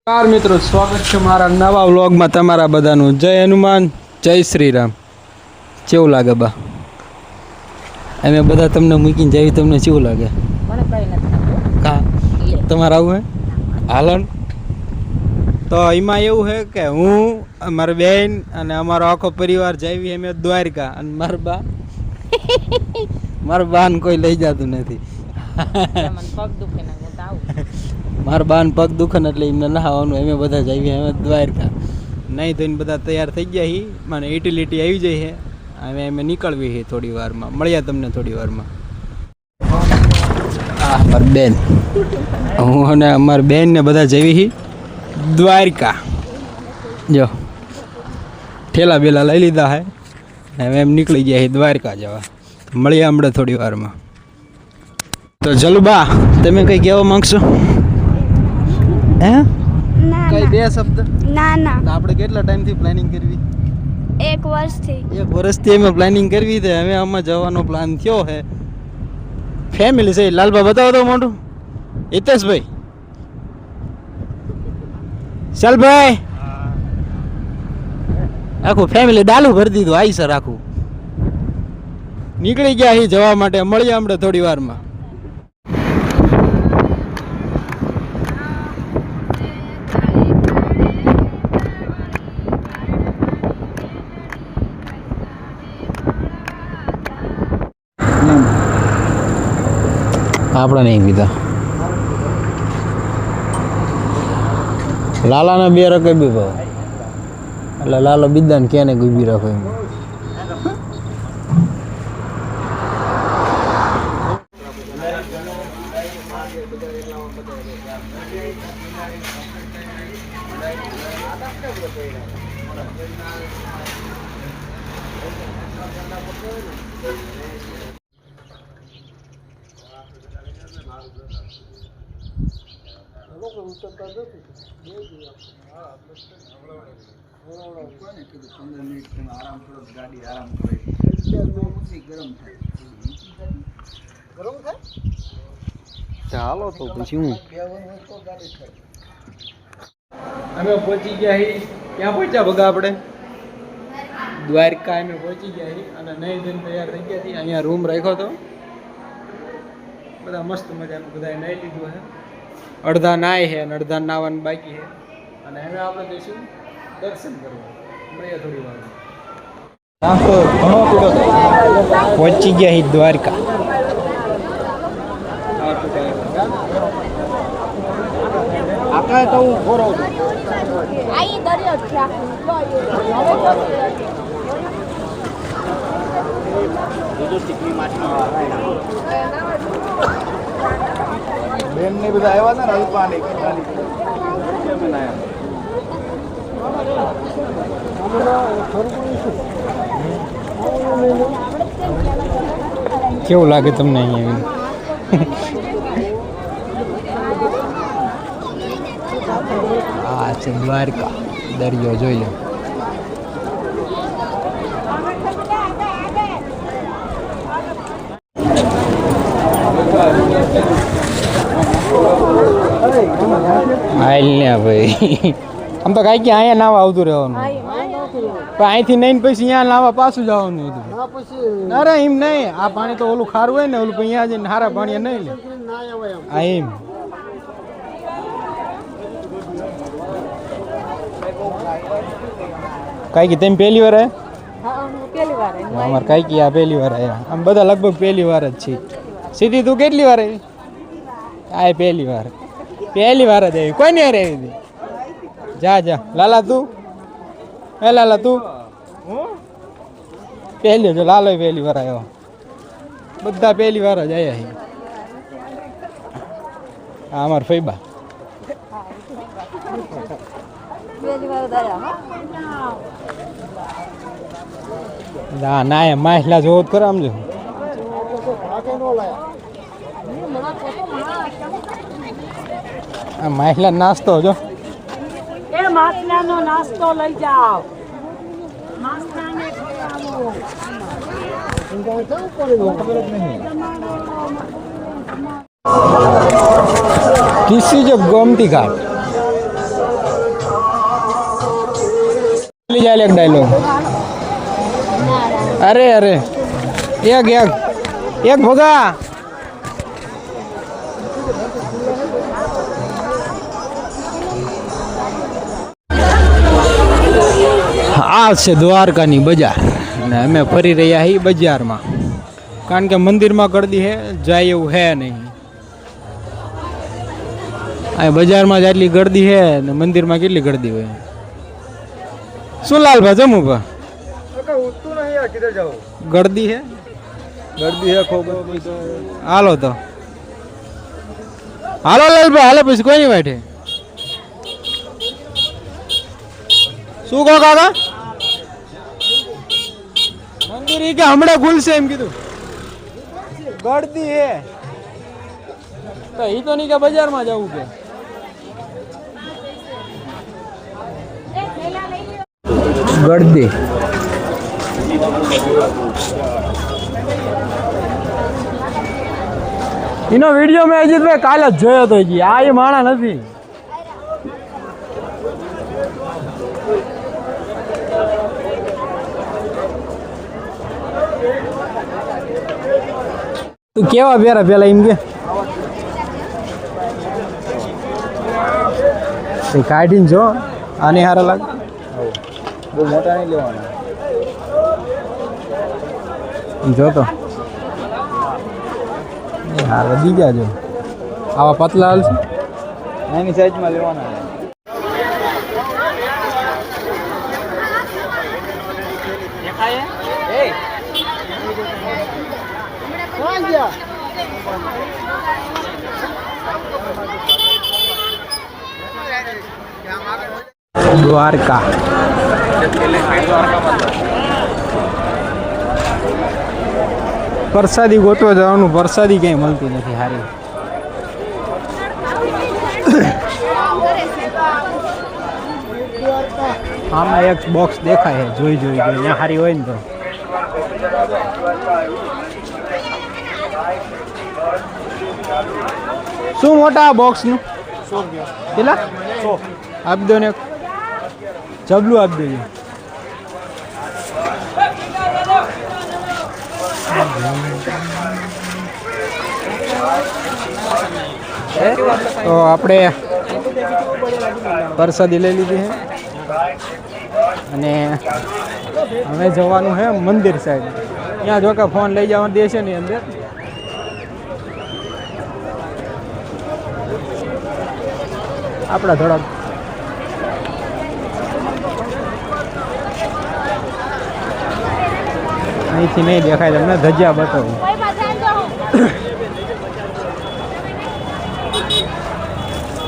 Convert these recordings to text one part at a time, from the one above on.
નમસ્કાર મિત્રો, સ્વાગત છે મારા નવા વ્લોગમાં તમારા બધાનું. જય હનુમાન, જય શ્રી રામ. કેવું લાગે બા? અમે બધા તમને મૂકીને જઈએ, તમને કેવું લાગે? હા, તમારે આવું હે? હાલન તો એમાં એવું છે કે હું, મારી બેન અને અમારો આખો પરિવાર જઈએ અમે દ્વારકા. અને મારા બાન કોઈ લઈ જતું નથી. મારા બાન પગ દુખે ને એટલે એમને નહાવાનું. અમે બધા જઈએ અમે દ્વારકા. નહીં તો બધા તૈયાર થઈ ગયા હી, મને યુટિલિટી આવી જાય છે. અમે નીકળવી છે થોડી વારમાં. મળ્યા તમને થોડી વારમાં. હા, મારી બેન, હું અને અમારી બેન ને બધા જઈએ હી દ્વારકા. જો ઠેલા બેલા લઈ લીધા હે, હવે એમ નીકળી ગયા છે દ્વારકા જવા. મળીએ હમણાં થોડી વારમાં. તો જલુબા, તમે કંઈ કહેવા માંગશો? હે કઈ બે શબ્દ? ના ના, આપણે કેટલા ટાઈમથી પ્લાનિંગ કરવી? એક વર્ષથી અમે પ્લાનિંગ કરવી છે. હવે આમાં જવાનો પ્લાન થયો છે. ફેમિલી છે. લાલબા બતાવો તો મોટું. હિતેશભાઈ, ચાલભાઈ, આખું ફેમિલી ડાલું ભરી દીધું. આઈ સર આખું નીકળી ગયા અહીં જવા માટે. મળીએ આપણે થોડી વારમાં. આપણે નહીં પીધા. લાલાના બે રકે બી ભાવ એટલે લાલો બીજા ને ક્યાં ને ગુબી રાખો એમ. ચાલો તો પછી હું અમે પહોંચી ગયા હી. ક્યાં પહોંચ્યા ભગા? આપણે દ્વારકા અમે પહોંચી ગયા હી અને નહીં દિન તૈયાર થઈ ગયા હતી. અહીંયા રૂમ રાખ્યો હતો. બધા મસ્ત મજાનું બધા નાહી લીધું છે. અડધા નાય છે અને અડધા નાવાનું બાકી છે. અને હવે આપણે જઈશું દર્શન કરવા. મળીએ થોડી વાર. પહોંચી ગયા હી દ્વારકા. આપણે તો હું ખોરો છું. બેન ને બધા આવ્યા હતા ને અલ્પાની કેવું લાગે તમને અહીંયા? આ છે દ્વારકા. દરિયો જોઈ લો. ભાઈ આમ તો કાંઈ અહીંયા નાવા આવતું રહેવાનું, પણ અહીંથી નહીં પછી અહીંયા નાવા પાછું જવાનું હતું. અરે એમ નહીં, આ પાણી તો ઓલું ખારું હોય ને, ઓલું અહીંયા જઈને સારા પાણી નહીં લે. હા એમ કાંઈ તમે પહેલી વાર આવ્યા? અમારે કાંઈ આ પહેલી વાર આવ્યા. આમ બધા લગભગ પહેલી વાર જ છે. સીધી તું કેટલી વાર આવી? આ પહેલી વાર જ આવી. કોઈ નહીં યાર આવી હતી. જા લાલા તું, હે લાલા તું પહેલી. જો લાલો પહેલી વાર આવ્યો. બધા પહેલી વાર જ આવ્યા. હા અમાર ફૈબા. ના એ માછલા જોવો જ ખરા. સમજો આ માછલા નાસ્તો જો. એ માછલાનો નાસ્તો લઈ જાઓ. માછલાને ખવડાવો. किसी जो गोमती घाट બોલી જાય એક ડાયલોગ. અરે અરે એક ભોગા. આ છે દ્વારકાની બજાર અને અમે ફરી રહ્યા છીએ બજારમાં, કારણ કે મંદિરમાં ગળદી હે જાય એવું હે નહીં. આ બજારમાં જ આટલી ગળદી હે ને મંદિરમાં કેટલી ગળદી હોય. શું લાલભા જમું ભા ગળદી હે ખૂબ. હાલો તો હાલો લાલભા હાલો, પછી કોઈ નહીં વાઠે. શું કહો કાકા? મંદિર કે હમણાં ખુલશે એમ કીધું. ગળદી હે તો ઈ તો નહીં કે બજારમાં જવું કે. ગળદી એનો વિડીયો મેં અજીતભાઈ કાલે જ જોયો હતો. આ એ માણા નથી. તું કેવા પહેરા પેલા એમ કે કાઢીને જો. આને હારા લાગે. બહુ મોટા નહીં લેવાના. જો તો હારા બીજા જો આવા પતલા હાલ છે એની સાઈઝમાં લેવાના. દ્વારકા પ્રસાદી ગોતવા જવાનું. પ્રસાદી ક્યાંય મળતી નથી હારી. આમાં એક બોક્સ દેખાય છે, જોઈ ત્યાં હારી હોય ને તો. શું મોટા બોક્સ નું કેટલા આપી દો ને. જબલું આપી દેજો. તો આપણે પ્રસાદી લઈ લીધી છે અને હવે જવાનું છે મંદિર સાઈડ. ત્યાં જો કે ફોન લઈ જવા દેશે ને અંદર. આપણા થોડાક અહીંથી નહીં દેખાય તમને ધજ્જા બતાવું.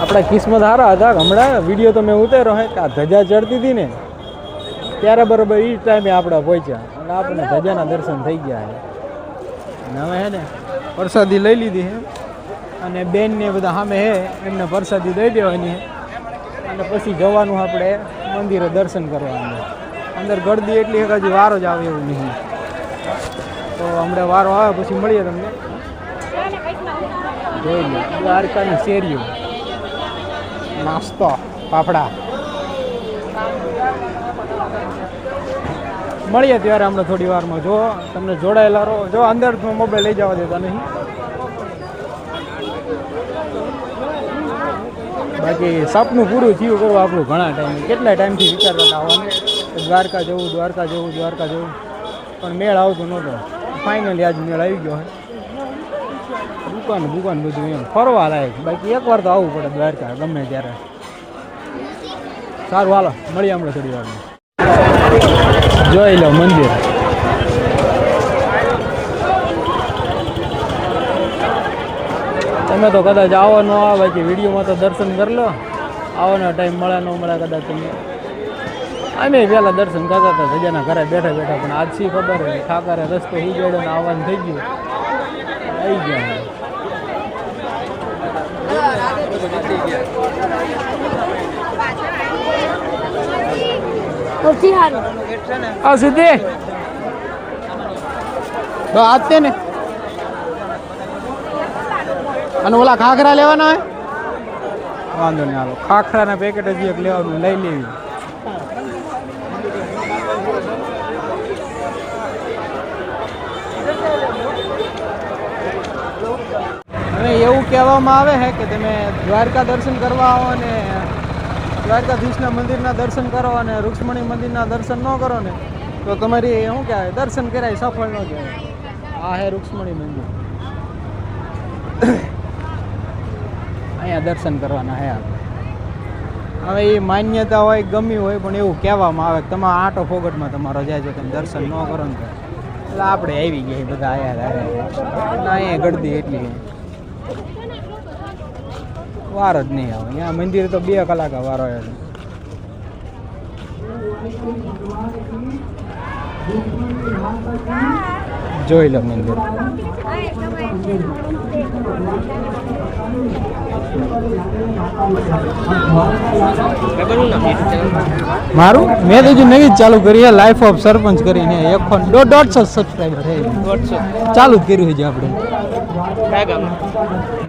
આપણા કિસ્મત સારા હતા. હમણાં વિડીયો તો મેં ઉતાર્યો હે કે આ ધજા ચડતી હતી ને ત્યારે બરાબર એ ટાઈમે આપણે પહોંચ્યા અને આપણને ધજાના દર્શન થઈ ગયા છે. અને હવે હે ને પ્રસાદી લઈ લીધી છે અને બેન ને બધા સામે હે એમને પ્રસાદી દઈ દેવાની અને પછી જવાનું આપણે મંદિરે દર્શન કરવાનું. અંદર ગળદી એટલી કે હજી વારો જ આવે એવું નહીં. તો હમણાં વારો આવે પછી મળીએ તમને. જોઈ લો દ્વારકાની શેરીઓ, નાસ્તો, ફાફડા. મળીએ ત્યારે હમણાં થોડી વારમાં. જો તમને જોડાયેલા રહો. જો અંદર મોબાઈલ લઈ જવા દેતા નહીં. બાકી સપનું પૂરું થયું કરવું આપણું ઘણા ટાઈમ. કેટલા ટાઈમથી વિચારતા આવવાનું દ્વારકા જવું પણ મેળ આવતો નહોતો. ફાઇનલી આજ મેળ આવી ગયો. દુકાન બધું એમ ફરવા લાયક. બાકી એકવાર તો આવવું પડે દ્વારકા ગમે ત્યારે. સારું હાલો મળીએ હમણાં થોડી વારમાં. જોઈ લો મંદિર. તમે તો કદાચ આવો ન આવો, બાકી વિડીયોમાં તો દર્શન કરી લો. આવવાનો ટાઈમ મળે ન મળે કદાચ તમને. અમે પહેલાં દર્શન કરતા હતા સજાના ઘરે બેઠા પણ આજ શી ખબર હોય ઠાકારે રસ્તો ઉજેડો ને આવવાનું થઈ ગયું. આવી ગયા આ સીધી આજ તે ને. અને ઓલા ખાખરા લેવાના હોય વાંધો નહીં. હાલો ખાખરાના પેકેટ હજી એક લેવાનું લઈ લેવી. અને એવું કહેવામાં આવે છે કે તમે દ્વારકા દર્શન કરવા આવો ને દ્વારકાધીશના મંદિરના દર્શન કરો અને રૂક્ષ્મણી મંદિરના દર્શન ન કરો ને તો તમારી શું કહેવાય દર્શન કરાય સફળ ન કહેવાય. આ હે રૂક્ષ્મણી મંદિર. અહીંયા દર્શન કરવાના હે આપણે. હવે એ માન્યતા હોય ગમી હોય પણ એવું કહેવામાં આવે કે તમે આટો ફોગટમાં તમારો જાય જો તમે દર્શન ન કરો ને તો. એટલે આપણે આવી ગયા બધા આયા અહીંયા ગળદી એટલી વાર જ નહીં આવે. અહીંયા મંદિર તો 2 કલાક વાર હોય. જોઈ લો મંદિર. મારું મેં તો હજુ નવી જ ચાલુ કરી છે લાઈફ ઓફ સરપંચ કરીને 150 સબસ્ક્રાઈબર છે. ચાલુ જ કર્યું છે આપણે.